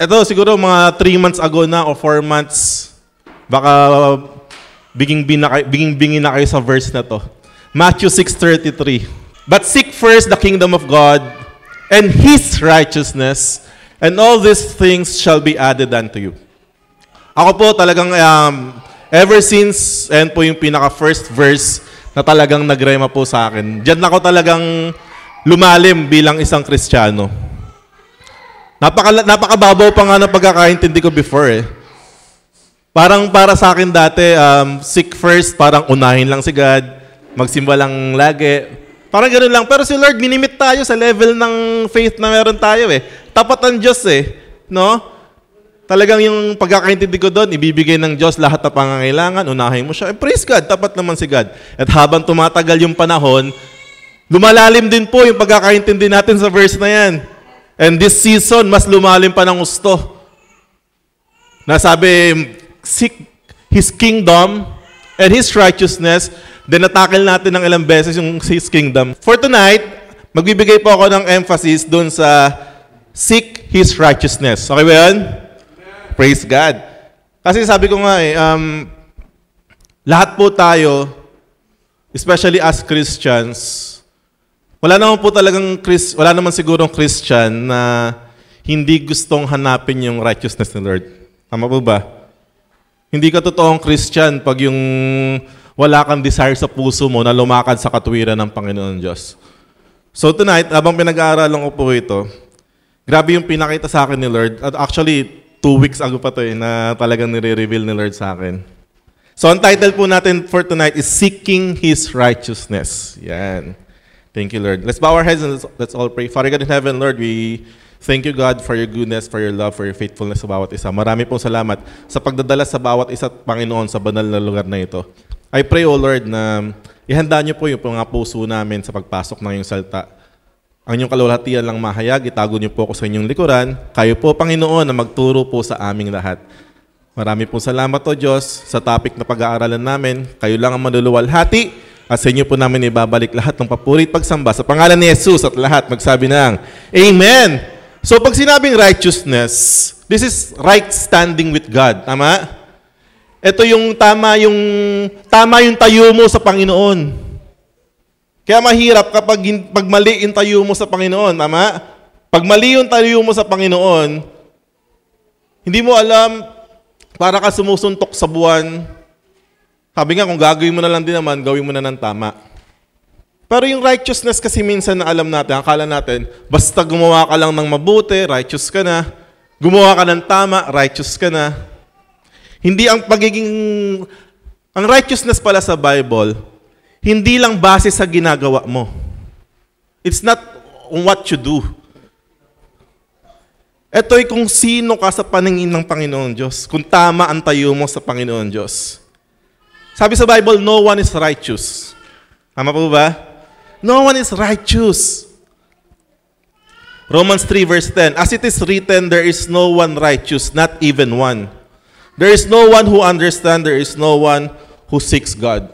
Ito siguro mga 3 months ago na o 4 months, baka binging na kayo sa verse na to. Matthew 6:33. But seek first the kingdom of God and His righteousness, and all these things shall be added unto you. Ako po talagang ever since, and po yung pinaka-first verse na talagang nagrema po sa akin. Diyan ako talagang lumalim bilang isang Kristiyano. Napakababaw pa nga ng pagkakaintindi ko before eh. Parang para sa akin dati, seek first, parang unahin lang si God, magsimba lang lagi. Parang ganoon lang. Pero si Lord, minimit tayo sa level ng faith na meron tayo eh. Tapat ang Diyos eh. No? Talagang yung pagkakaintindi ko doon, ibibigay ng Diyos lahat ng pangangailangan, unahin mo siya. Praise God, tapat naman si God. At habang tumatagal yung panahon, lumalalim din po yung pagkakaintindi natin sa verse na yan. And this season, mas lumalim pa ng gusto. Nasabi, seek His kingdom and His righteousness. Then natakil natin ng ilang beses yung His kingdom. For tonight, magbibigay po ako ng emphasis dun sa seek His righteousness. Okay ba yan? Praise God. Kasi sabi ko nga lahat po tayo, especially as Christians, wala naman sigurong Christian na hindi gustong hanapin yung righteousness ni Lord. Tama po ba? Hindi ka totoong Christian pag yung wala kang desire sa puso mo na lumakad sa katuwiran ng Panginoon Diyos. So tonight, habang pinag-aaralan ko po ito, grabe yung pinakita sa akin ni Lord. At actually, 2 weeks ago pa to na talagang nire-reveal ni Lord sa akin. So ang title po natin for tonight is Seeking His Righteousness. Yan. Thank you, Lord. Let's bow our heads and let's all pray. Father God in heaven, Lord, we thank you, God, for your goodness, for your love, for your faithfulness sa bawat isa. Marami pong salamat sa pagdadala sa bawat isa, Panginoon, sa banal na lugar na ito. I pray, O Lord, na ihanda niyo po yung mga puso namin sa pagpasok ng iyong salita. Ang inyong kalulhatian lang mahayag, itago niyo po ako sa inyong likuran. Kayo po, Panginoon, na magturo po sa aming lahat. Marami pong salamat, O Diyos, sa topic na pag-aaralan namin. Kayo lang ang maluluwalhati. At sa inyo po namin ibabalik lahat ng papuri at pagsamba sa pangalan ni Jesus at lahat magsabi ng Amen! So pag sinabing righteousness, this is right standing with God. Tama? Ito yung tama yung tayo mo sa Panginoon. Kaya mahirap kapag pag mali yung tayo mo sa Panginoon. Tama? Pag mali yung tayo mo sa Panginoon, hindi mo alam, para ka sumusuntok sa buwan. Sabi nga, kung gagawin mo na lang din naman, gawin mo na ng tama. Pero yung righteousness kasi minsan na alam natin, akala natin, basta gumawa ka lang ng mabuti, righteous ka na. Gumawa ka ng tama, righteous ka na. Hindi ang ang righteousness pala sa Bible, hindi lang base sa ginagawa mo. It's not on what you do. Ito'y kung sino ka sa paningin ng Panginoon Diyos, kung tama ang tayo mo sa Panginoon Diyos. Sabi sa Bible, no one is righteous. Tama po ba? No one is righteous. Romans 3 verse 10, as it is written, there is no one righteous, not even one. There is no one who understands, there is no one who seeks God.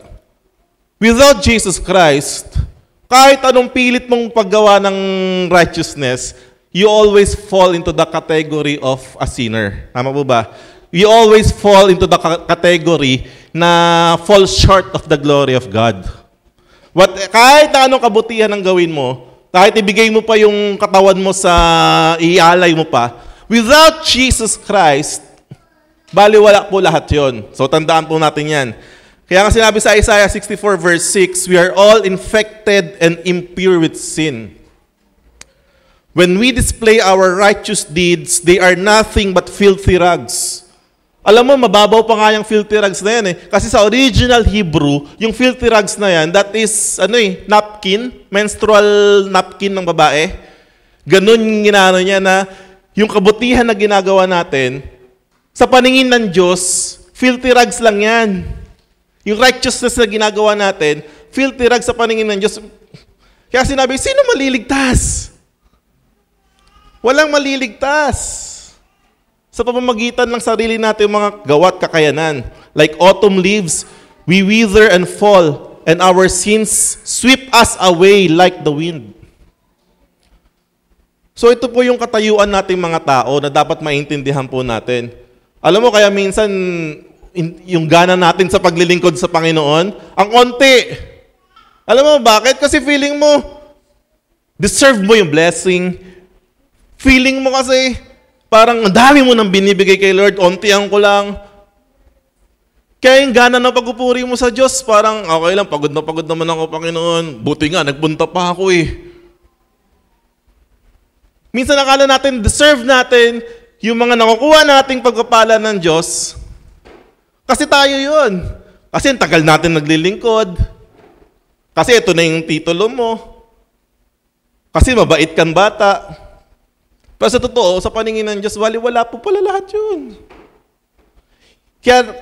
Without Jesus Christ, kahit anong pilit mong paggawa ng righteousness, you always fall into the category of a sinner. Tama po ba? You always fall into the category na fall short of the glory of God. Kahit na anong kabutihan ang gawin mo, kahit ibigay mo pa yung katawan mo sa ialay mo pa, without Jesus Christ, baliwala po lahat yon. So tandaan po natin yan. Kaya nga sinabi sa Isaiah 64 verse 6, we are all infected and impure with sin. When we display our righteous deeds, they are nothing but filthy rags. Alam mo, mababaw pa nga yung filthy rags na yan eh. Kasi sa original Hebrew, yung filthy rags na yan, that is, napkin, menstrual napkin ng babae. Ganun yung ginano niya na yung kabutihan na ginagawa natin, sa paningin ng Diyos, filthy rags lang yan. Yung righteousness na ginagawa natin, filthy rags sa paningin ng Diyos. Kaya sinabi, sino maliligtas? Walang maliligtas. Sa pamamagitan ng sarili natin mga gawa at kakayanan. Like autumn leaves, we wither and fall, and our sins sweep us away like the wind. So ito po yung katayuan nating mga tao na dapat maintindihan po natin. Alam mo, kaya minsan yung gana natin sa paglilingkod sa Panginoon, ang onti. Alam mo bakit? Kasi feeling mo, deserve mo yung blessing. Feeling mo kasi, parang ang dami mo nang binibigay kay Lord, ontihan ko lang. Kaya yung gana ng pagpupuri mo sa Diyos, parang okay lang, pagod na pagod naman ako, Panginoon. Buti nga, nagpunta pa ako eh. Minsan nakala natin, deserve natin yung mga nakukuha nating pagpapala ng Diyos. Kasi tayo yun. Kasi ang tagal natin naglilingkod. Kasi ito na yung titulo mo. Kasi mabait kang bata. Pero sa totoo, sa paningin ng Diyos, wala po pala lahat yun. Kaya,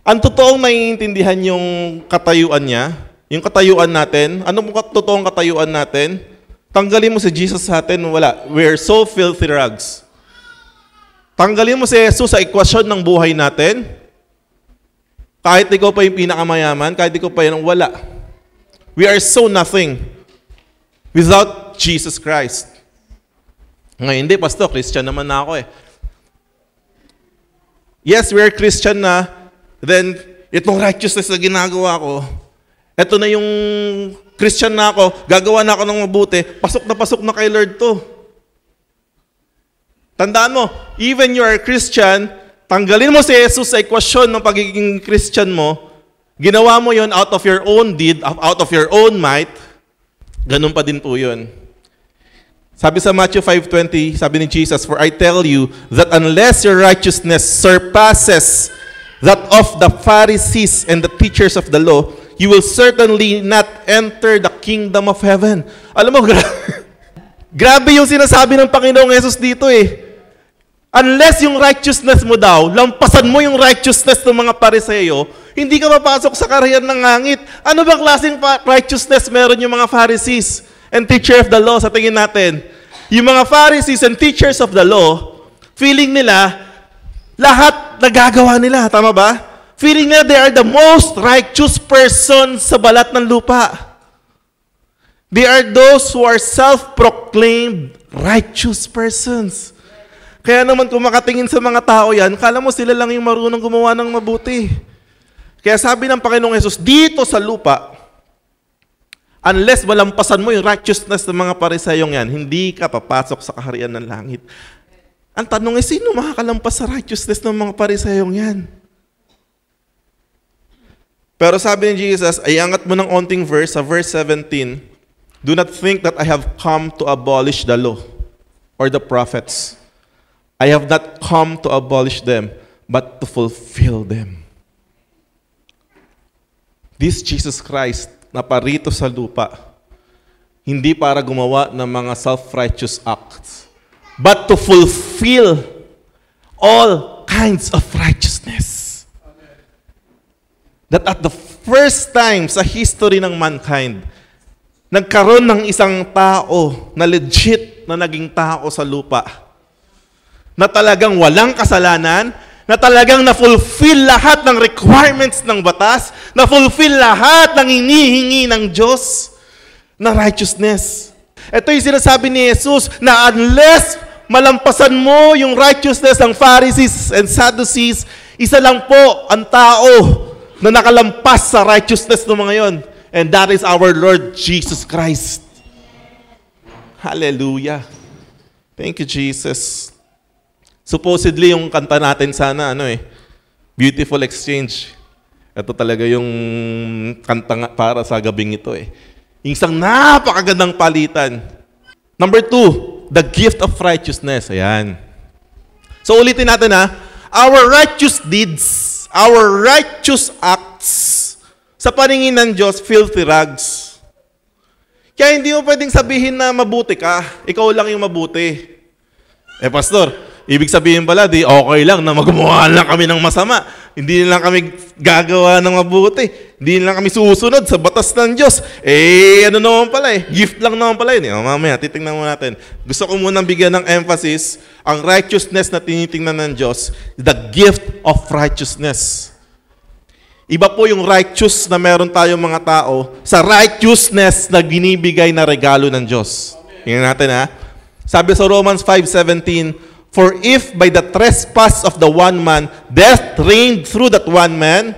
ang totoong naiintindihan yung katayuan niya, yung katayuan natin, ano mo totoong katayuan natin? Tanggalin mo si Jesus sa atin, wala. We're so filthy rags. Tanggalin mo si Jesus sa ekwasyon ng buhay natin. Kahit ikaw pa yung pinakamayaman, kahit ikaw pa yung wala. We are so nothing without Jesus Christ. Ngayon, hindi, Pastor, Christian naman na ako eh. Yes, we are Christian na, then itong righteousness na ginagawa ko, ito na yung Christian na ako, gagawa na ako ng mabuti, pasok na kay Lord to. Tandaan mo, even you are a Christian, tanggalin mo si Jesus sa ekwasyon ng pagiging Christian mo, ginawa mo yon out of your own deed, out of your own might, ganun pa din po yun. Sabi sa Matthew 5:20, sabi ni Jesus, "For I tell you that unless your righteousness surpasses that of the Pharisees and the teachers of the law, you will certainly not enter the kingdom of heaven." Alam mo, grabe yung sinasabi ng Panginoong Yesus dito eh. Unless yung righteousness mo daw, lampasan mo yung righteousness ng mga Pariseo, hindi ka mapasok sa kaharian ng langit. Ano bang klaseng righteousness meron yung mga Pharisees and teacher of the law sa tingin natin? Yung mga Pharisees and teachers of the law, feeling nila, lahat nagagawa nila. Tama ba? Feeling nila they are the most righteous person sa balat ng lupa. They are those who are self-proclaimed righteous persons. Kaya naman kung makatingin sa mga tao yan, kala mo sila lang yung marunong gumawa ng mabuti. Kaya sabi ng Panginoong Yesus, dito sa lupa, unless malampasan mo yung righteousness ng mga Pariseyong yan, hindi ka papasok sa kaharian ng langit. Ang tanong ay, sino makakalampas sa righteousness ng mga Pariseyong yan? Pero sabi ni Jesus, ay angat mo ng onting verse, sa verse 17, "Do not think that I have come to abolish the law or the prophets. I have not come to abolish them, but to fulfill them." This Jesus Christ na parito sa lupa, hindi para gumawa ng mga self-righteous acts, but to fulfill all kinds of righteousness. That at the first time sa history ng mankind, nagkaroon ng isang tao na legit na naging tao sa lupa, na talagang walang kasalanan, na talagang na-fulfill lahat ng requirements ng batas, na-fulfill lahat ng hinihingi ng Diyos na righteousness. Ito yung sinasabi ni Jesus na unless malampasan mo yung righteousness ng Pharisees and Sadducees, isa lang po ang tao na nakalampas sa righteousness ng mga yon. And that is our Lord Jesus Christ. Hallelujah. Thank you, Jesus. Supposedly, yung kanta natin sana, Beautiful Exchange. Ito talaga yung kanta para sa gabing ito eh. Isang napakagandang palitan. Number 2, the gift of righteousness. Ayan. So ulitin natin our righteous deeds, our righteous acts, sa paningin ng Diyos, filthy rags. Kaya hindi mo pwedeng sabihin na mabuti ka, ikaw lang yung mabuti. Pastor, ibig sabihin pala, di okay lang na magawa lang kami ng masama. Hindi lang kami gagawa ng mabuti. Hindi lang kami susunod sa batas ng Diyos. Ano naman pala gift lang naman pala yun. Mamaya, titingnan mo natin. Gusto ko munang bigyan ng emphasis, ang righteousness na tinitingnan ng Diyos, the gift of righteousness. Iba po yung righteous na meron tayong mga tao sa righteousness na binibigay na regalo ng Diyos. Tingnan natin Sabi sa Romans 5:17, for if by the trespass of the one man, death reigned through that one man,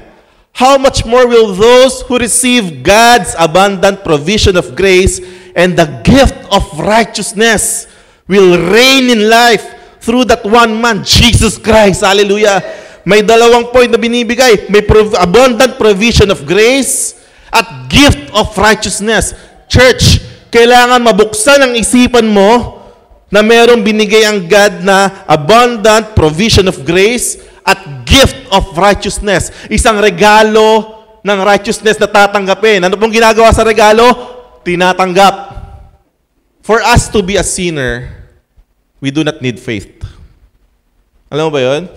how much more will those who receive God's abundant provision of grace and the gift of righteousness will reign in life through that one man, Jesus Christ. Hallelujah. May dalawang point na binibigay. May abundant provision of grace at gift of righteousness. Church, kailangan mabuksan ang isipan mo na merong binigay ang God na abundant provision of grace at gift of righteousness. Isang regalo ng righteousness na tatanggapin. Ano pong ginagawa sa regalo? Tinatanggap. For us to be a sinner, we do not need faith. Alam mo ba yun?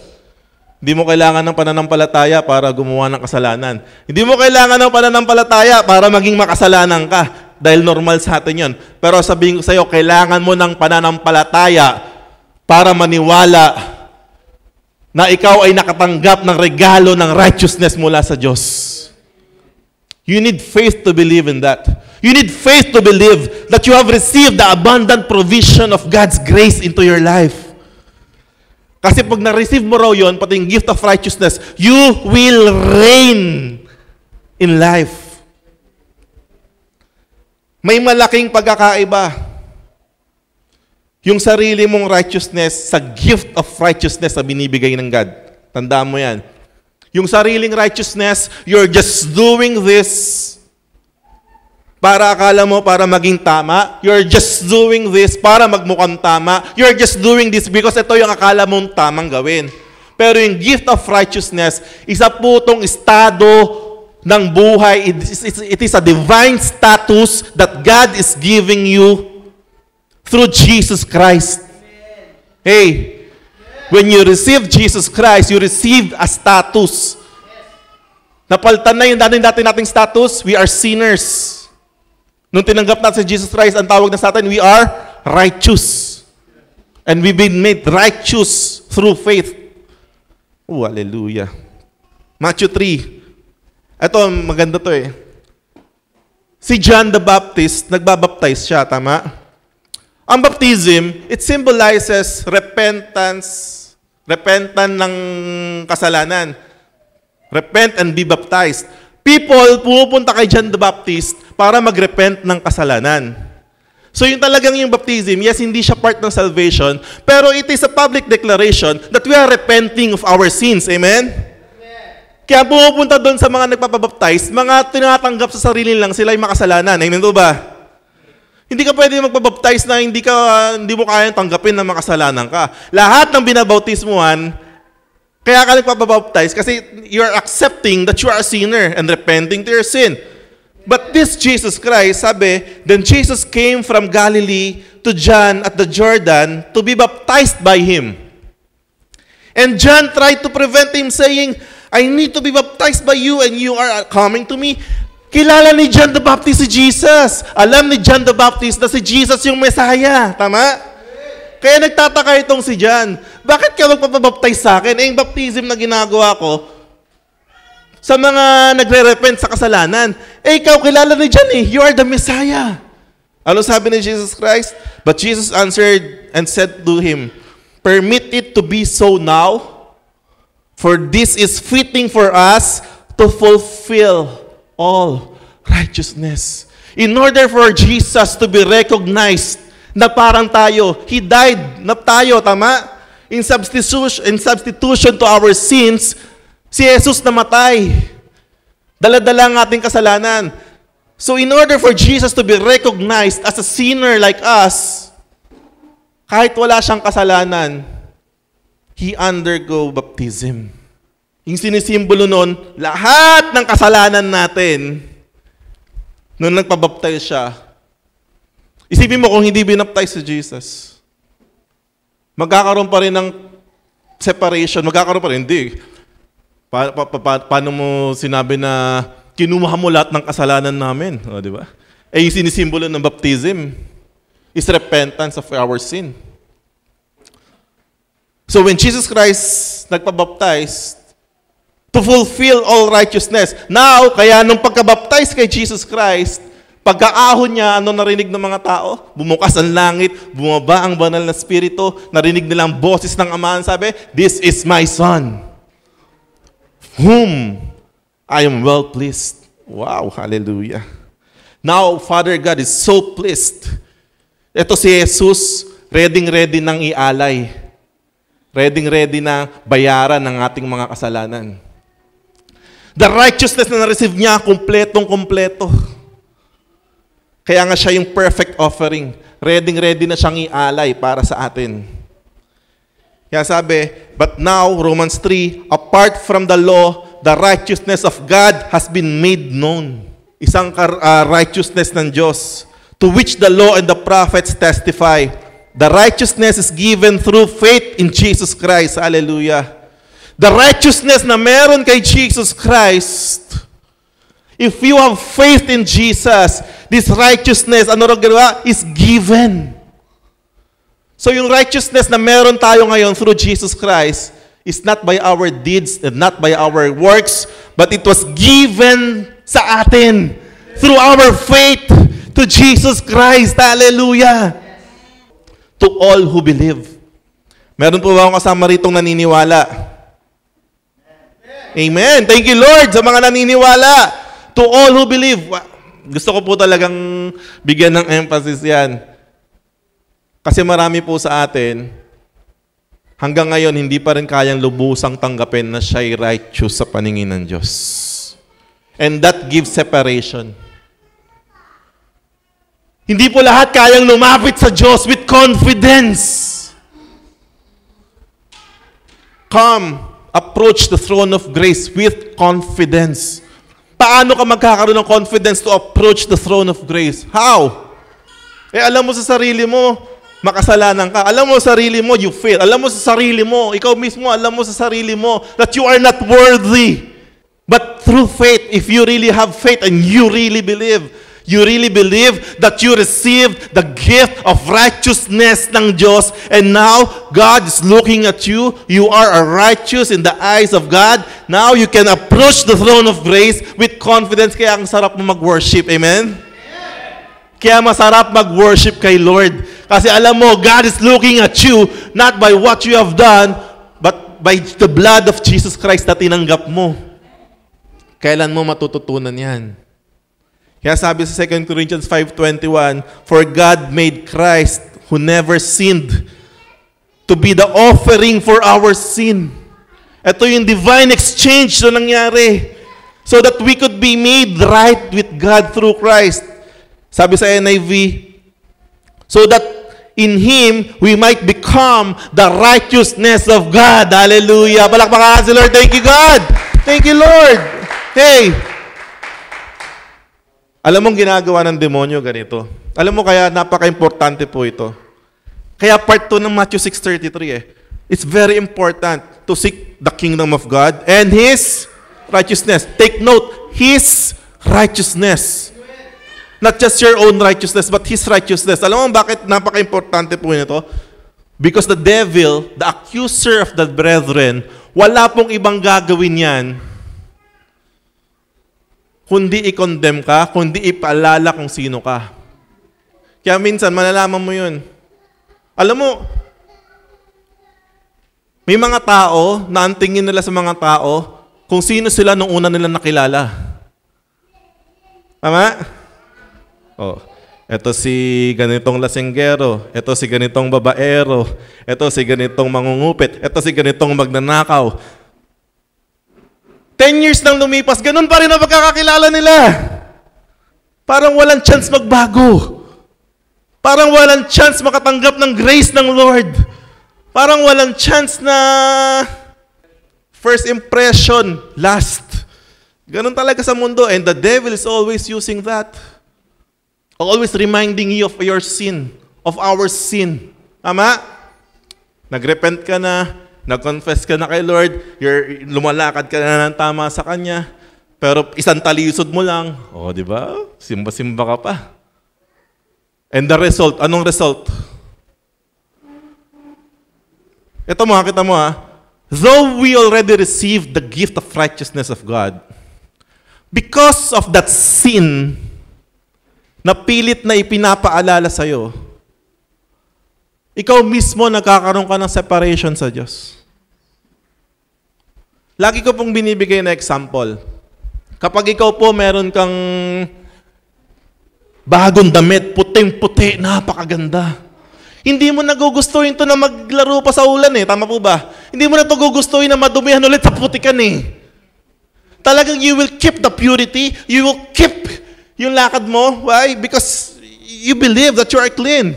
Hindi mo kailangan ng pananampalataya para gumawa ng kasalanan. Hindi mo kailangan ng pananampalataya para maging makasalanan ka. Dahil normal sa atin yun. Pero sabihin ko sa iyo, kailangan mo ng pananampalataya para maniwala na ikaw ay nakatanggap ng regalo ng righteousness mula sa Diyos. You need faith to believe in that. You need faith to believe that you have received the abundant provision of God's grace into your life. Kasi pag na-receive mo raw yun, pati yung gift of righteousness, you will reign in life. May malaking pagkakaiba. Yung sarili mong righteousness sa gift of righteousness na binibigay ng God. Tandaan mo yan. Yung sariling righteousness, you're just doing this para akala mo para maging tama. You're just doing this para magmukhang tama. You're just doing this because ito yung akala mong tamang gawin. Pero yung gift of righteousness, isa po itong estado ng buhay. It is a divine status that God is giving you through Jesus Christ. Hey, when you receive Jesus Christ, you receive a status. Napalitan na yung dati nating status, we are sinners. Nung tinanggap natin si Jesus Christ, ang tawag na sa atin, we are righteous. And we've been made righteous through faith. Oh, hallelujah. Matthew 3. Ito, maganda to eh. Si John the Baptist, nagbabaptize siya, tama? Ang baptism, it symbolizes repentance ng kasalanan. Repent and be baptized. People, pumupunta kay John the Baptist para magrepent ng kasalanan. So yung talagang yung baptism, yes, hindi siya part ng salvation, pero it is a public declaration that we are repenting of our sins. Amen? Kaya pumupunta doon sa mga nagpapabaptize, mga tinatanggap sa sarili lang, sila ay makasalanan. Amen ba ba? Hindi ka pwede magpabaptize na hindi mo kayang tanggapin na makasalanan ka. Lahat ng binabautismuhan, kaya ka nagpapabaptize kasi you are accepting that you are a sinner and repenting to your sin. But this Jesus Christ, sabi, then Jesus came from Galilee to John at the Jordan to be baptized by him. And John tried to prevent him saying, I need to be baptized by you and you are coming to me. Kilala ni John the Baptist si Jesus. Alam ni John the Baptist na si Jesus yung Messiah. Tama? Kaya nagtataka itong si John. Bakit ka magpapabaptize sa akin? Yung baptism na ginagawa ko sa mga nagre-repent sa kasalanan. Ikaw kilala ni John eh. You are the Messiah. Ano sabi ni Jesus Christ? But Jesus answered and said to him, permit it to be so now, for this is fitting for us to fulfill all righteousness. In order for Jesus to be recognized na parang tayo, He died na tayo, tama? In substitution to our sins, si Jesus namatay. Dala-dala ang ating kasalanan. So in order for Jesus to be recognized as a sinner like us, kahit wala siyang kasalanan, He undergo baptism. Yung sinisimbolo nun, lahat ng kasalanan natin, nung nagpabaptize siya, isipin mo kung hindi binaptize si Jesus, magkakaroon pa rin ng separation, magkakaroon pa rin, hindi. Paano mo sinabi na kinuha mo lahat ng kasalanan namin? O, di ba? Eh, yung sinisimbolo ng baptism is repentance of our sin. So when Jesus Christ nagpabaptize to fulfill all righteousness, now, kaya nung pagkabaptize kay Jesus Christ, Pagkaahon niya, ano narinig ng mga tao? Bumukas ang langit, bumaba ang banal na spirito, narinig nilang boses ng Ama, sabi, "This is my Son, whom I am well pleased." Wow, hallelujah. Now, Father God is so pleased. Ito si Jesus, ready nang ialay. Ready na bayaran ng ating mga kasalanan. The righteousness na na-receive niya, kumpletong-kumpleto. Kaya nga siya yung perfect offering. Ready na siyang ialay para sa atin. Kaya sabi, but now, Romans 3, apart from the law, the righteousness of God has been made known. Isang righteousness ng Diyos, to which the law and the prophets testify. The righteousness is given through faith in Jesus Christ. Hallelujah. The righteousness na meron kay Jesus Christ, if you have faith in Jesus, this righteousness, is given. So yung righteousness na meron tayo ngayon through Jesus Christ is not by our deeds and not by our works, but it was given sa atin through our faith to Jesus Christ. Hallelujah. To all who believe. Meron po ba akong kasama ritong naniniwala? Amen. Thank you, Lord, sa mga naniniwala. To all who believe. Gusto ko po talagang bigyan ng emphasis yan. Kasi marami po sa atin, hanggang ngayon, hindi pa rin kayang lubusang tanggapin na siya'y righteous sa paningin ng Diyos. And that gives separation. Hindi po lahat kayang lumapit sa Diyos with confidence. Come, approach the throne of grace with confidence. Paano ka magkakaroon ng confidence to approach the throne of grace? How? Alam mo sa sarili mo, makasalanan ka. Alam mo sa sarili mo, you fail. Alam mo sa sarili mo, ikaw mismo, alam mo sa sarili mo that you are not worthy. But through faith, if you really have faith and you really believe that you received the gift of righteousness ng Diyos, and now God is looking at you. You are a righteous in the eyes of God. Now you can approach the throne of grace with confidence. Kaya ang sarap mo mag-worship. Amen? Kaya masarap mag-worship kay Lord. Kasi alam mo, God is looking at you not by what you have done, but by the blood of Jesus Christ na tinanggap mo. Kailan mo matututunan yan? Kaya sabi sa 2 Corinthians 5:21, for God made Christ, who never sinned, to be the offering for our sin. Ito yung divine exchange na nangyari. So that we could be made right with God through Christ. Sabi sa NIV, so that in Him we might become the righteousness of God. Hallelujah. Palakpakan si Lord. Thank you, God. Thank you, Lord. Hey. Alam mong ginagawa ng demonyo ganito. Alam mo kaya napaka-importante po ito. Kaya part 2 ng Matthew 6:33 It's very important to seek the kingdom of God and His righteousness. Take note, His righteousness. Not just your own righteousness, but His righteousness. Alam mo bakit napaka-importante po nito? Because the devil, the accuser of the brethren, wala pong ibang gagawin yan kundi i-condemn ka, kundi ipaalala kung sino ka. Kaya minsan, malalaman mo yun. Alam mo, may mga tao na ang tingin nila sa mga tao kung sino sila nung una nila nakilala. Tama? Oh, eto si ganitong lasinggero, eto si ganitong babaero, eto si ganitong mangungupit, eto si ganitong magnanakaw. 10 years nang lumipas, ganun pa rin ang pagkakakilala nila. Parang walang chance magbago. Parang walang chance makatanggap ng grace ng Lord. Parang walang chance na first impression, last. Ganun talaga sa mundo. And the devil is always using that. Always reminding you of your sin, of our sin. Tama? Nagrepent ka na, nag-confess ka na kay Lord, lumalakad ka na ng tama sa Kanya, pero isang talisod mo lang, di ba? Simba-simba ka pa. And the result, anong result? Ito mo, kita mo though we already received the gift of righteousness of God, because of that sin, na pilit na ipinapaalala sa'yo, ikaw mismo nagkakaroon ka ng separation sa Diyos. Lagi ko pong binibigay na example. Kapag ikaw po meron kang bagong damit, puting-puti, napakaganda. Hindi mo nagugustuhin to na maglaro pa sa ulan eh. Tama po ba? Hindi mo na to gugustuhin na madumihan ulit sa putikan eh. Talagang you will keep the purity. You will keep yung lakad mo. Why? Because you believe that you are clean.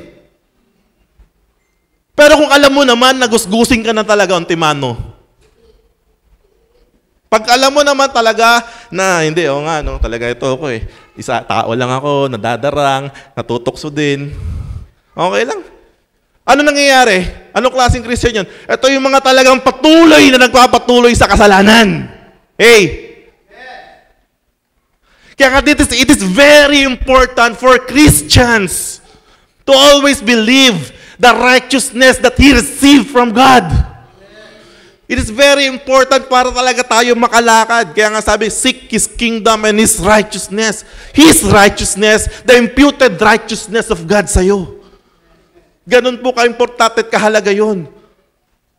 Pero kung alam mo naman, nagusgusin ka na talaga on timano. Pag alam mo naman talaga na, hindi, talaga ito ako eh. Tao lang ako, nadadarang, natutokso din. Okay lang. Ano nangyayari? Anong klaseng Christian yun? Ito yung mga talagang patuloy na nagpapatuloy sa kasalanan. Hey! Kaya it is very important for Christians to always believe the righteousness that He received from God. It is very important para talaga tayo makalakad. Kaya nga sabi, seek His kingdom and His righteousness. His righteousness, the imputed righteousness of God sa'yo. Ganun po ka-importante at kahalaga yun.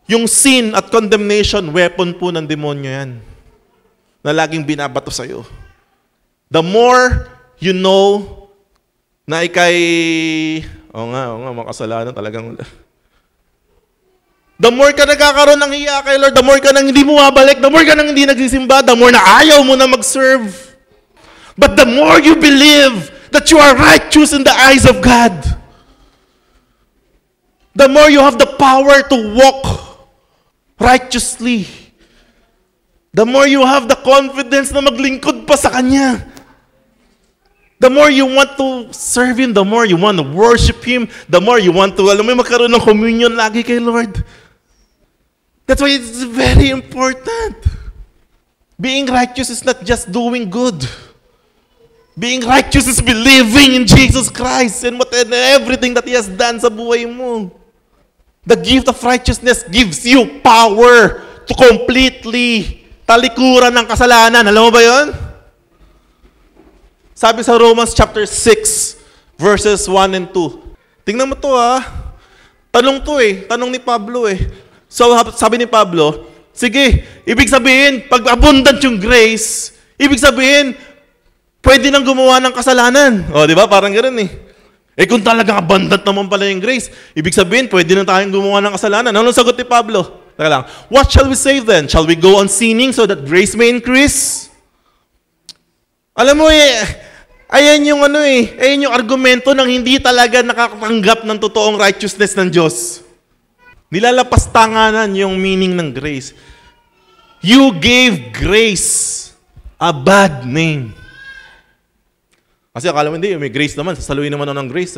Yung sin at condemnation, weapon po ng demonyo yan. Na laging binabato sa'yo. The more you know na ikay, makasalanan talagang. The more ka nagkakaroon ng hiya kay Lord, the more ka nang hindi mo mabalik, the more ka nang hindi nagsisimba, the more na ayaw mo na mag-serve. But the more you believe that you are righteous in the eyes of God, the more you have the power to walk righteously. The more you have the confidence na maglingkod pa sa Kanya. The more you want to serve Him, the more you want to worship Him, the more you want to, magkaroon ng communion lagi kay Lord. That's why it's very important. Being righteous is not just doing good. Being righteous is believing in Jesus Christ and everything that He has done sa buhay mo. The gift of righteousness gives you power to completely talikuran ng kasalanan. Alam mo ba yun? Sabi sa Romans chapter 6, verses 1 and 2. Tingnan mo to Tanong to Tanong ni Pablo So sabi ni Pablo, sige, ibig sabihin, pag abundant yung grace, ibig sabihin, pwede nang gumawa ng kasalanan. O, di ba? Parang ganoon kung talagang abundant naman pala yung grace, ibig sabihin, pwede na tayong gumawa ng kasalanan. Anong sagot ni Pablo? Teka lang. What shall we say then? Shall we go on sinning so that grace may increase? Alam mo ayan yung ayan yung argumento ng hindi talaga nakakatanggap ng totoong righteousness ng Diyos. Nilalapastanganan yung meaning ng grace. You gave grace a bad name. Kasi akala mo hindi, may grace naman, sasaluhin naman ng grace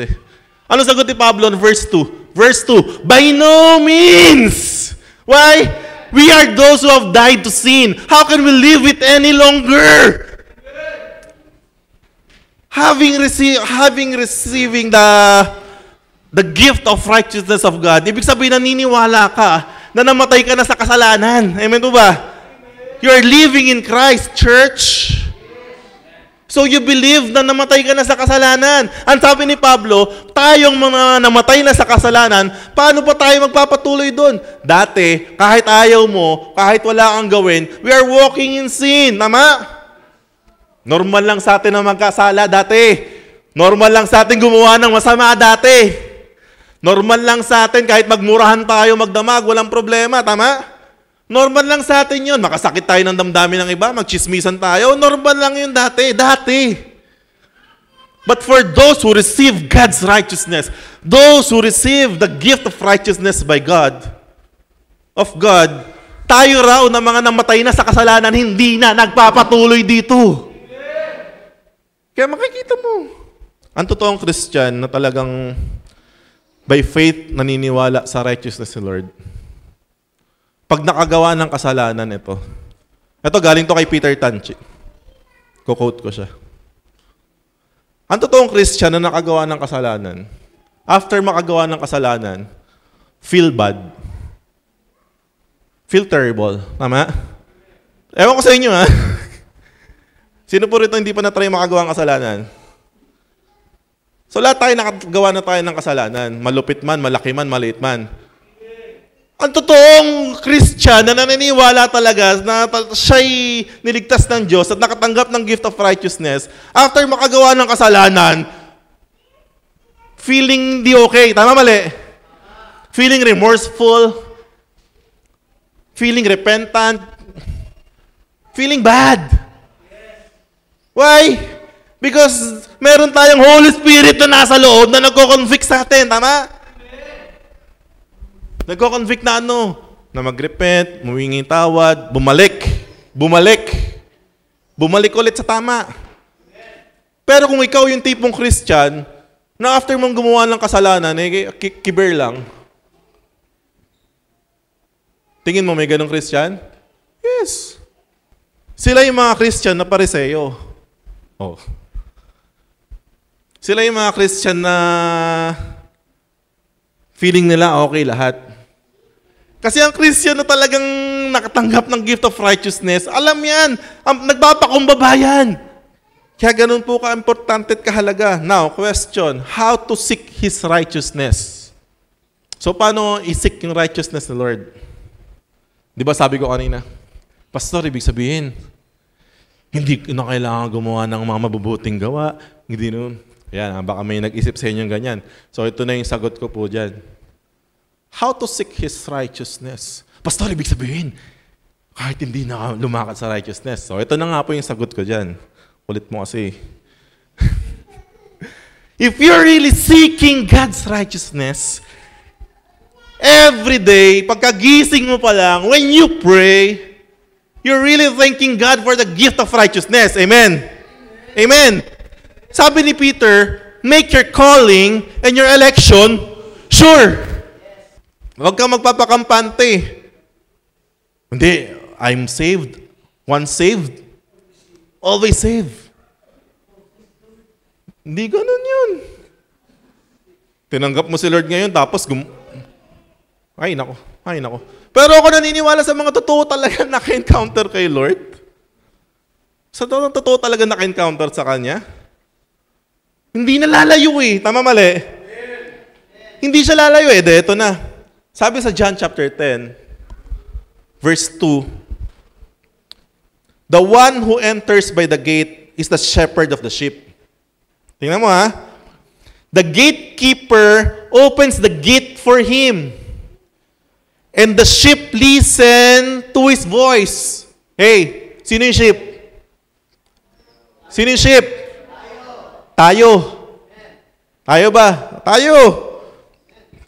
Ano sagot ni Pablo in verse 2? Verse 2, by no means! Why? We are those who have died to sin. How can we live it any longer? Having receiving the gift of righteousness of God, ibig sabihin naniniwala ka na namatay ka na sa kasalanan. Amen po ba? You are living in Christ, church. So you believe na namatay ka na sa kasalanan. Ang sabi ni Pablo, tayong mga namatay na sa kasalanan, paano pa tayo magpapatuloy doon? Dati, kahit ayaw mo, kahit wala kang gawin, we are walking in sin. Tama? Normal lang sa atin na magkasala dati. Normal lang sa atin gumawa ng masama dati. Normal lang sa atin kahit magmurahan tayo, magdamag, walang problema. Tama? Normal lang sa atin yun. Makasakit tayo ng damdamin ng iba, magchismisan tayo. Normal lang yun dati. But for those who receive God's righteousness, those who receive the gift of righteousness by God, tayo raw na mga namatay na sa kasalanan, hindi na nagpapatuloy dito. Kaya makikita mo, ang totoong Christian na talagang by faith naniniwala sa righteousness ni Lord. Pag nakagawa ng kasalanan ito galing to kay Peter Tanchi. Quote ko siya. Ang totoong Christian na nakagawa ng kasalanan, after makagawa ng kasalanan, feel bad. Feel terrible. Tama? Ewan ko sa inyo Sino po rito hindi pa na-try makagawa ng kasalanan? So lahat tayo nakagawa na tayo ng kasalanan. Malupit man, malaki man, maliit man. Ang totoong Christian na naniniwala talaga na siya'y niligtas ng Diyos at nakatanggap ng gift of righteousness, after makagawa ng kasalanan, feeling di okay. Tama, mali? Feeling remorseful, feeling repentant, feeling bad. Why? Because meron tayong Holy Spirit na nasa loob na nagko-convict sa atin. Tama? Nagko-convict na ano? Na mag-repent, humingi tawad, bumalik. Bumalik ulit sa tama. Pero kung ikaw yung tipong Christian, na after mong gumawa ng kasalanan, kiber lang. Tingin mo may ganong Christian? Yes. Sila yung mga Christian na Pariseo. Oh. Sila yung mga Christian na feeling nila okay lahat. Kasi ang Christian na talagang nakatanggap ng gift of righteousness, alam yan, nagpapakumbaba yan. Kaya ganun po ka-importante at kahalaga. Now, question, how to seek His righteousness? So, paano i-seek yung righteousness ng Lord? Di ba sabi ko kanina, Pastor, ibig sabihin, hindi na kailangan gumawa ng mga mabubuting gawa. Hindi nun. Yan, baka may nag-isip sa inyo ganyan. So, ito na yung sagot ko po dyan. How to seek His righteousness? Pastor, ibig sabihin, kahit hindi na lumakad sa righteousness. So, ito na nga po yung sagot ko dyan. Ulit mo kasi. If you're really seeking God's righteousness, every day, pagkagising mo pa lang, when you pray, you're really thanking God for the gift of righteousness. Amen? Amen. Sabi ni Peter, make your calling and your election sure. Huwag kang magpapakampante. Hindi, I'm saved. Once saved, always saved. Hindi ganun yun. Tinanggap mo si Lord ngayon, tapos Ay, nako. Pero ako naniniwala sa mga totoo talaga naka-encounter kay Lord. Sa totoo talaga naka-encounter sa Kanya. Hindi na lalayo eh. Tama, mali? Hindi siya lalayo eh. Ito na. Sabi sa John chapter 10, verse 2, the one who enters by the gate is the shepherd of the sheep. Tingnan mo ha. The gatekeeper opens the gate for him. And the sheep listen to his voice. Hey, sino yung sheep? Sino yung sheep? Tayo. Tayo ba? Tayo.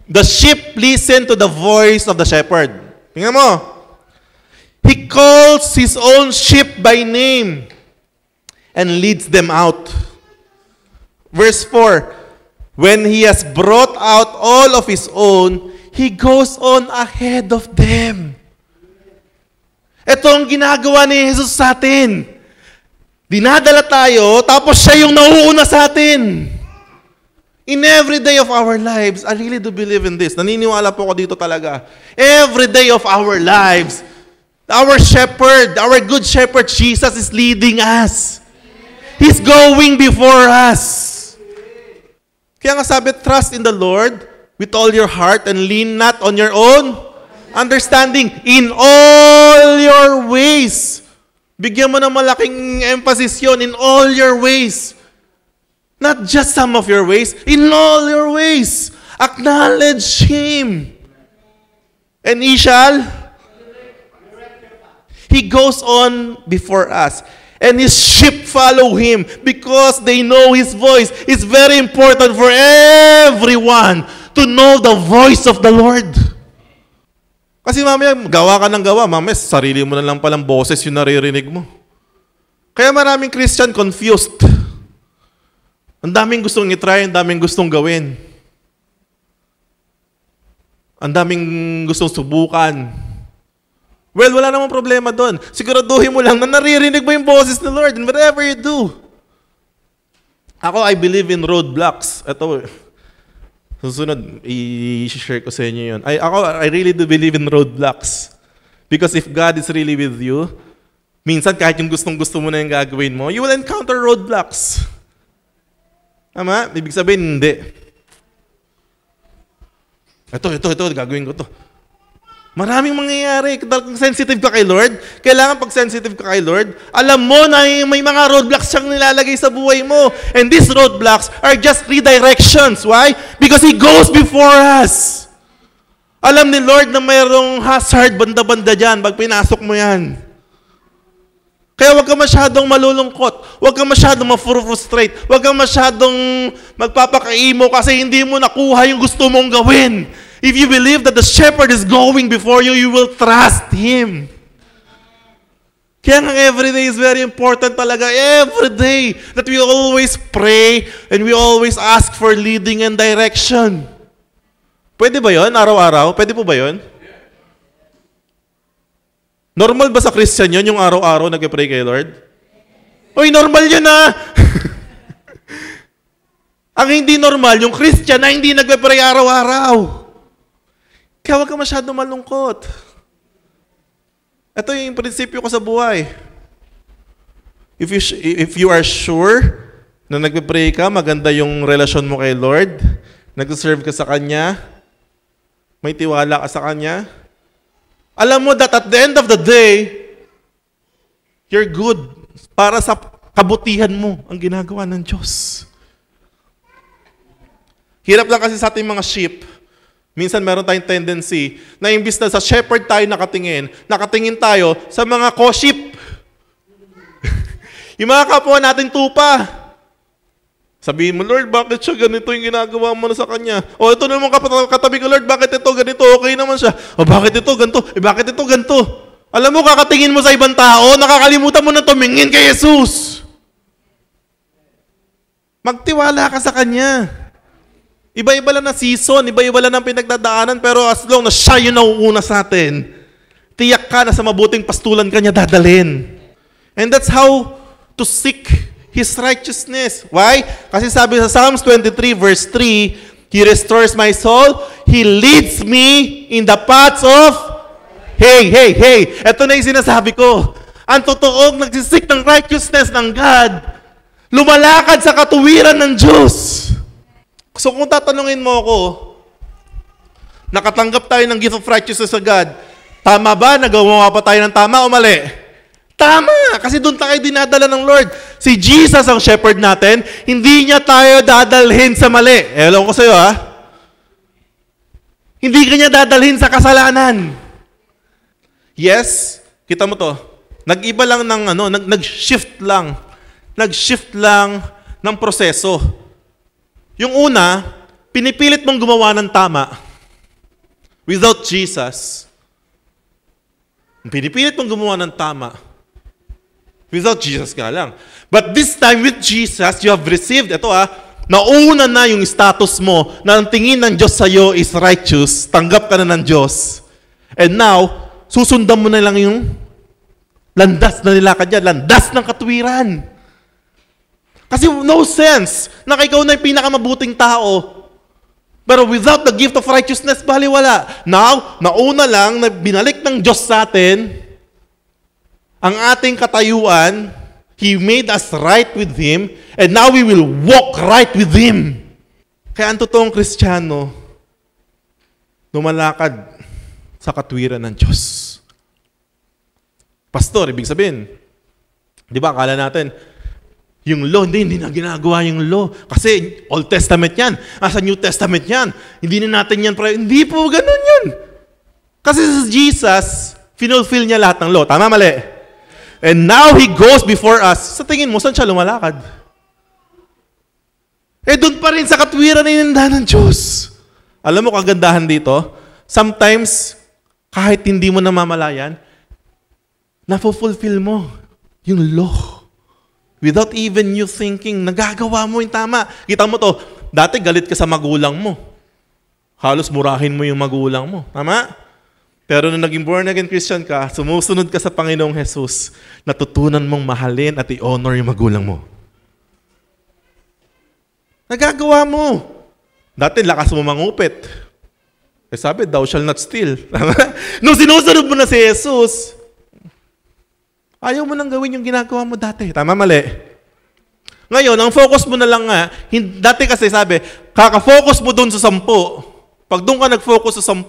The sheep listen to the voice of the shepherd. Tingnan mo. He calls his own sheep by name and leads them out. Verse 4, when he has brought out all of his own, he goes on ahead of them. Ito ang ginagawa ni Jesus sa atin. Dinadala tayo, tapos siya yung nauuna sa atin. In every day of our lives, I really do believe in this. Naniniwala po ako dito talaga. Every day of our lives, our shepherd, our good shepherd, Jesus is leading us. He's going before us. Kaya nga sabi, trust in the Lord with all your heart and lean not on your own understanding. In all your ways. Bigyan mo ng malaking emphasis yun. In all your ways. Not just some of your ways. In all your ways. Acknowledge Him. And He shall. He goes on before us. And His sheep follow Him because they know His voice. It's very important for everyone to know the voice of the Lord. Kasi mamaya, gawa ka ng gawa. Mamaya, sarili mo na lang palang boses yung naririnig mo. Kaya maraming Christian confused. Ang daming gustong itry, ang daming gustong gawin. Ang daming gustong subukan. Well, wala namang problema doon. Siguraduhin mo lang na naririnig mo yung boses ng Lord in whatever you do. Ako, I believe in roadblocks. Ito, susunod, i-share ko sa inyo yun. I really do believe in roadblocks. Because if God is really with you, minsan kahit yung gustong-gusto mo na yung gagawin mo, you will encounter roadblocks. Tama? Ibig sabihin, hindi. Ito, gagawin ko to. Maraming mangyayari. Kung sensitive ka kay Lord, kailangan pag sensitive ka kay Lord, alam mo na may mga roadblocks siyang nilalagay sa buhay mo. And these roadblocks are just redirections. Why? Because He goes before us. Alam ni Lord na mayroong hazard banda-banda dyan pag pinasok mo yan. Kaya huwag ka masyadong malulungkot. Huwag ka masyadong ma-frustrate. Huwag ka masyadong magpapakaimo kasi hindi mo nakuha yung gusto mong gawin. If you believe that the shepherd is going before you, you will trust Him. Kaya nga everyday is very important talaga. Every day that we always pray and we always ask for leading and direction. Pwede ba yun? Araw-araw? Pwede po ba yun? Normal ba sa Christian yun, yung araw-araw nag-pray kay Lord? Uy, normal yun ah! Ang hindi normal, yung Christian na hindi nag-pray araw-araw. Kaya huwag ka masyado malungkot. Ito yung prinsipyo ko sa buhay. If you are sure na nag-pray ka, maganda yung relasyon mo kay Lord, nag-serve ka sa Kanya, may tiwala ka sa Kanya, alam mo that at the end of the day, you're good para sa kabutihan mo ang ginagawa ng Diyos. Hirap lang kasi sa ating mga sheep. Minsan meron tayong tendency na imbis na sa shepherd tayo nakatingin tayo sa mga co-sheep. Yung mga kapwa natin tupa. Sabihin mo, Lord, bakit siya ganito yung ginagawa mo na sa kanya? O ito naman katabi ko, Lord, bakit ito ganito? Okay naman siya. O bakit ito ganito? Bakit ito ganito? Alam mo, kakatingin mo sa ibang tao, nakakalimutan mo na tumingin kay Jesus. Magtiwala ka sa Kanya. Iba-iba lang na season, iba-iba lang ng pinagdadaanan, pero as long na siya yung nauuna sa atin, tiyak ka na sa mabuting pastulan Kanya dadalhin. And that's how to seek His righteousness. Why? Kasi sabi sa Psalms 23 verse 3, He restores my soul, He leads me in the paths of hey. Ito na yung sinasabi ko. Ang totoong nagsisik ng righteousness ng God, lumalakad sa katuwiran ng Diyos. So kung tatanungin mo ako, nakatanggap tayo ng gift of righteousness sa God, tama ba? Nagawa pa tayo ng tama o mali? Tama! Kasi doon tayo dinadala ng Lord. Si Jesus ang shepherd natin, hindi niya tayo dadalhin sa mali. Ewan ko sa'yo ha. Hindi ka niya dadalhin sa kasalanan. Yes, kita mo to. Nag-iba lang ng nag-shift lang. Nag-shift lang ng proseso. Yung una, pinipilit mong gumawa ng tama without Jesus. Pinipilit mong gumawa ng tama without Jesus nga lang. But this time with Jesus, you have received, nauna na yung status mo na ang tingin ng Diyos sa'yo is righteous, tanggap ka na ng Diyos. And now, susundan mo na lang yung landas na nilakad niya, landas ng katuwiran. Kasi no sense na ikaw na yung pinakamabuting tao. Pero without the gift of righteousness, baliwala. Now, nauna lang na binalik ng Diyos sa atin ang ating katayuan. He made us right with Him, and now we will walk right with Him. Kaya ang totoong Kristiyano, lumalakad sa katwiran ng Diyos. Pastor, ibig sabihin, di ba, akala natin, yung law, hindi na ginagawa yung law. Kasi Old Testament yan. Sa New Testament yan. Hindi na natin yan. Hindi po ganun yun. Kasi sa Jesus, finulfill niya lahat ng law. Tama, mali? And now He goes before us. Sa tingin mo, saan siya lumalakad? Doon pa rin sa katwiran na inanda ng Diyos. Alam mo, kagandahan dito, sometimes, kahit hindi mo namamalayan, na-fulfill mo yung law. Without even you thinking, nagagawa mo yung tama. Kita mo to, dati galit ka sa magulang mo. Halos murahin mo yung magulang mo. Tama? Pero nung naging born again Christian ka, sumusunod ka sa Panginoong Jesus, natutunan mong mahalin at i-honor yung magulang mo. Nagagawa mo. Dati lakas mo mangupit. Sabi, thou shall not steal. Nung sinusunod mo na si Jesus, ayaw mo nang gawin yung ginagawa mo dati. Tama, mali? Ngayon, ang focus mo na lang nga, dati kasi sabi, kaka-focus mo doon sa 10. Pag doon ka nag-focus sa 10,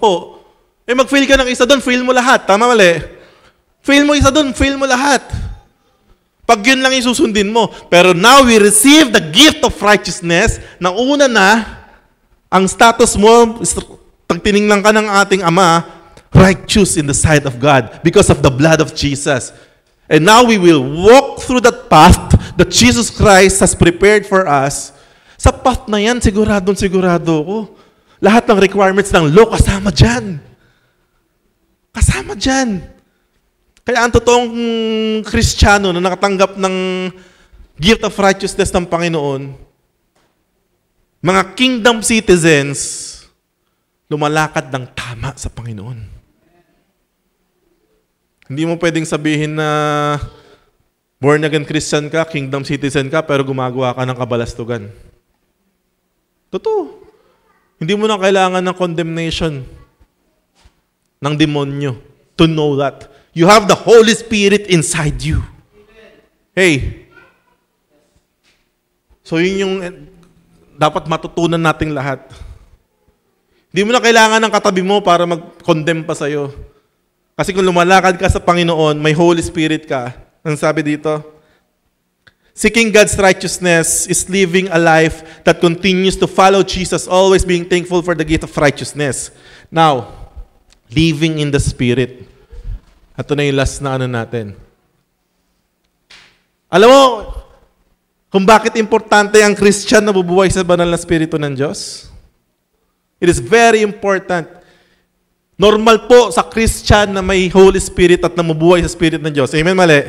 mag-fail ka ng isa doon, fail mo lahat. Tama mali? Fail mo isa doon, fail mo lahat. Pag yun lang yung susundin mo. Pero now we receive the gift of righteousness na una na, ang status mo, pag tiningnan ka ng ating Ama, righteous in the sight of God because of the blood of Jesus. And now we will walk through that path that Jesus Christ has prepared for us. Sa path na yan, sigurado ko. Lahat ng requirements ng law, kasama dyan. Kasama dyan. Kaya ang totoong Kristiyano na nakatanggap ng gift of righteousness ng Panginoon, mga kingdom citizens, lumalakad ng tama sa Panginoon. Hindi mo pwedeng sabihin na born again Christian ka, kingdom citizen ka, pero gumagawa ka ng kabalastugan. Totoo. Hindi mo na kailangan ng condemnation ng demonyo to know that. You have the Holy Spirit inside you. Hey. So yun yung dapat matutunan nating lahat. Hindi mo na kailangan ng katabi mo para mag-condemn pa sa'yo. Kasi kung lumalakad ka sa Panginoon, may Holy Spirit ka. Ang sabi dito, seeking God's righteousness is living a life that continues to follow Jesus, always being thankful for the gift of righteousness. Now, living in the Spirit. Ito na yung last na natin. Alam mo, kung bakit importante ang Christian na bubuhay sa banal na Espiritu ng Diyos? It is very important. Normal po sa Christian na may Holy Spirit at namubuhay sa Spirit ng Diyos. Amen, mali?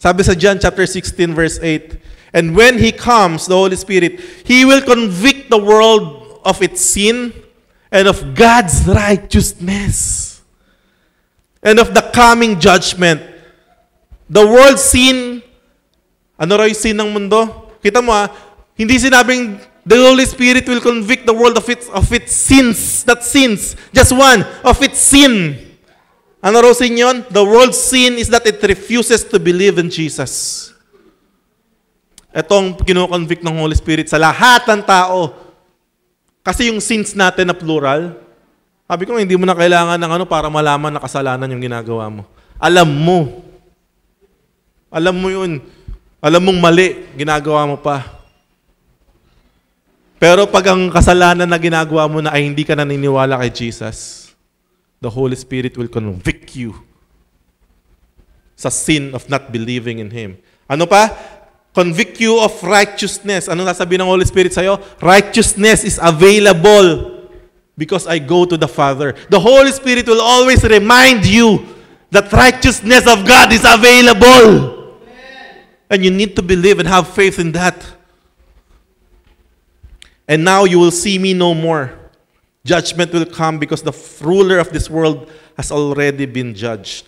Sabi sa John chapter 16 verse 8, and when He comes, the Holy Spirit, He will convict the world of its sin and of God's righteousness and of the coming judgment. The world's sin, ano raw yung sin ng mundo? Kita mo hindi sinabing the Holy Spirit will convict the world of its sins. That sins. Just one. Of its sin. Ano raw sin yun? The world's sin is that it refuses to believe in Jesus. Itong kino-convict ng Holy Spirit sa lahat ng tao. Kasi yung sins natin na plural, sabi ko, hindi mo na kailangan ng para malaman na kasalanan yung ginagawa mo. Alam mo. Alam mo yun. Alam mong mali, ginagawa mo pa. Pero pag ang kasalanan na ginagawa mo na ay hindi ka naniniwala kay Jesus, the Holy Spirit will convict you sa sin of not believing in Him. Ano pa? Convict you of righteousness. Ano sasabihin ng Holy Spirit sa'yo? Righteousness is available because I go to the Father. The Holy Spirit will always remind you that righteousness of God is available. And you need to believe and have faith in that. And now you will see me no more. Judgment will come because the ruler of this world has already been judged.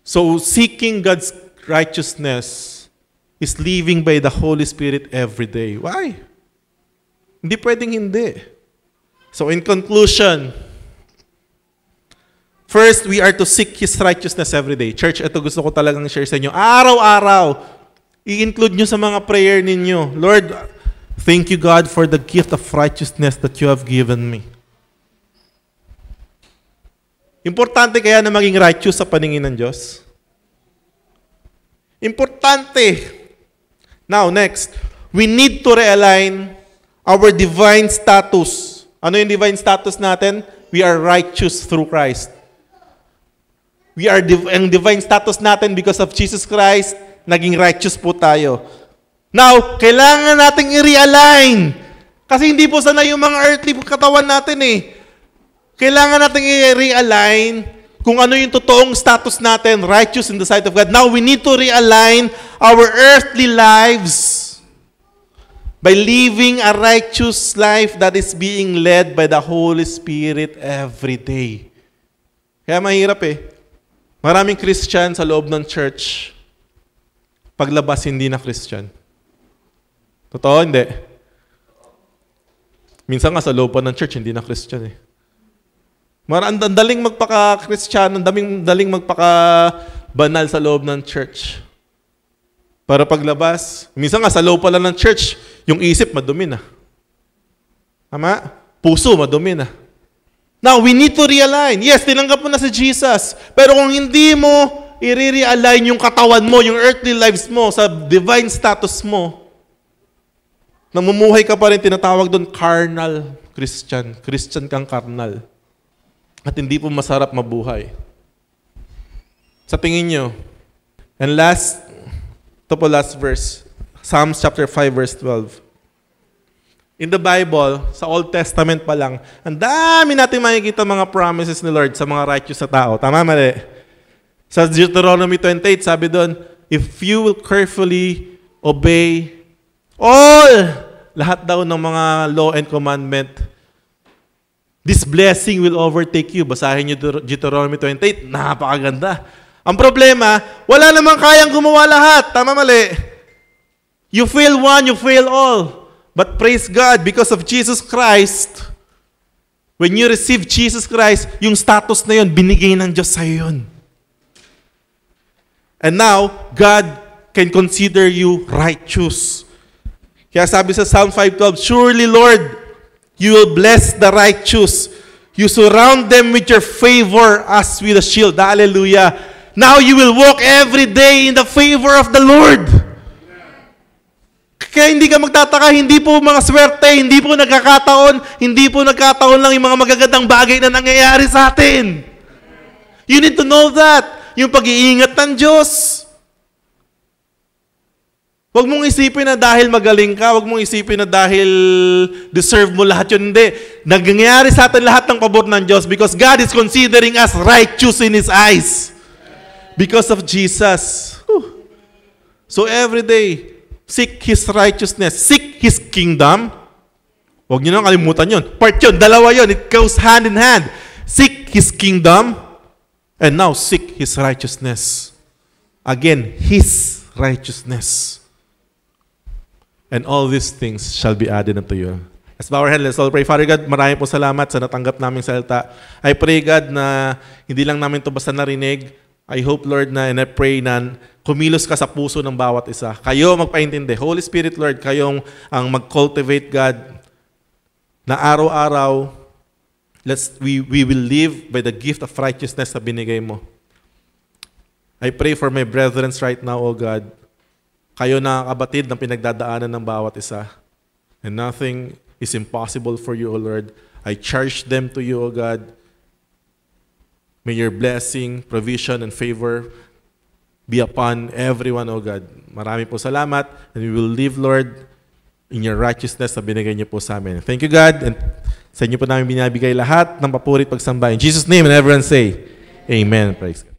So seeking God's righteousness is living by the Holy Spirit every day. Why? Hindi pwedeng hindi. So in conclusion, first, we are to seek His righteousness every day. Church, ito gusto ko talagang share sa inyo. Araw-araw, i-include nyo sa mga prayer ninyo. Lord, thank you, God, for the gift of righteousness that you have given me. Importante kaya na maging righteous sa paningin ng Diyos? Importante. Now, next, we need to realign our divine status. Ano yung divine status natin? We are righteous through Christ. Ang divine status natin because of Jesus Christ, naging righteous po tayo. Now, kailangan nating i-realign. Kasi hindi po sana yung mga earthly katawan natin Kailangan nating i-realign kung ano yung totoong status natin, righteous in the sight of God. Now, we need to realign our earthly lives by living a righteous life that is being led by the Holy Spirit every day. Kaya mahirap Maraming Christian sa loob ng church, paglabas hindi na Christian. Totoo, hindi. Minsan nga sa loob pa ng church, hindi na Christian Ang daling magpaka-Christian, ang daling banal sa loob ng church. Para paglabas, minsan nga sa loob pala ng church, yung isip madumi na. Tama? Puso madumi na. Now, we need to realign. Yes, tinanggap mo na si Jesus. Pero kung hindi mo i-realign yung katawan mo, yung earthly lives mo, sa divine status mo, namumuhay ka pa rin, tinatawag doon, carnal Christian. Christian kang carnal. At hindi po masarap mabuhay. Sa tingin nyo, and last verse, Psalms chapter 5, verse 12. In the Bible, sa Old Testament pa lang, ang dami natin makikita mga promises ni Lord sa mga righteous na tao. Tama, mali? Sa Deuteronomy 28, sabi doon, if you will carefully obey lahat daw ng mga law and commandment, this blessing will overtake you. Basahin niyo Deuteronomy 28, napakaganda. Ang problema, wala namang kayang gumawa lahat. Tama, mali? You fail one, you fail all. But praise God, because of Jesus Christ, when you receive Jesus Christ, yung status na yun, binigay ng Diyos sa'yo yun. And now, God can consider you righteous. Kaya sabi sa Psalm 5:12, surely, Lord, you will bless the righteous. You surround them with your favor as with a shield. Hallelujah. Now you will walk every day in the favor of the Lord. Kaya hindi ka magtataka, hindi po mga swerte, hindi po nagkataon lang yung mga magagandang bagay na nangyayari sa atin. You need to know that. Yung pag-iingat ng Diyos. Huwag mong isipin na dahil magaling ka, huwag mong isipin na dahil deserve mo lahat yun. Hindi. Nangyayari sa atin lahat ng pabor ng Diyos because God is considering us righteous in His eyes. Because of Jesus. Whew. So every day, seek His righteousness. Seek His kingdom. Huwag niyo nang kalimutan yun. Part yun, dalawa yun. It goes hand in hand. Seek His kingdom. And now, seek His righteousness. Again, His righteousness. And all these things shall be added unto you. Let's bow our head, let's all pray. Father God, marami po salamat sa natanggap naming salita. I pray, God, na hindi lang namin ito basta narinig. I hope, Lord, and I pray na kumilos ka sa puso ng bawat isa. Kayo magpaintindi. Holy Spirit, Lord, kayong ang mag-cultivate, God, na araw-araw, we will live by the gift of righteousness na binigay mo. I pray for my brethren right now, O God. Kayo na kabatid ng pinagdadaanan ng bawat isa. And nothing is impossible for you, O Lord. I charge them to you, O God. May your blessing, provision, and favor be upon everyone, O God. Marami po salamat. And we will live, Lord, in your righteousness na binigay niyo po sa amin. Thank you, God. And sa inyo po namin binabigay lahat ng papuri at pagsamba. In Jesus' name, and everyone say, Amen. Praise God.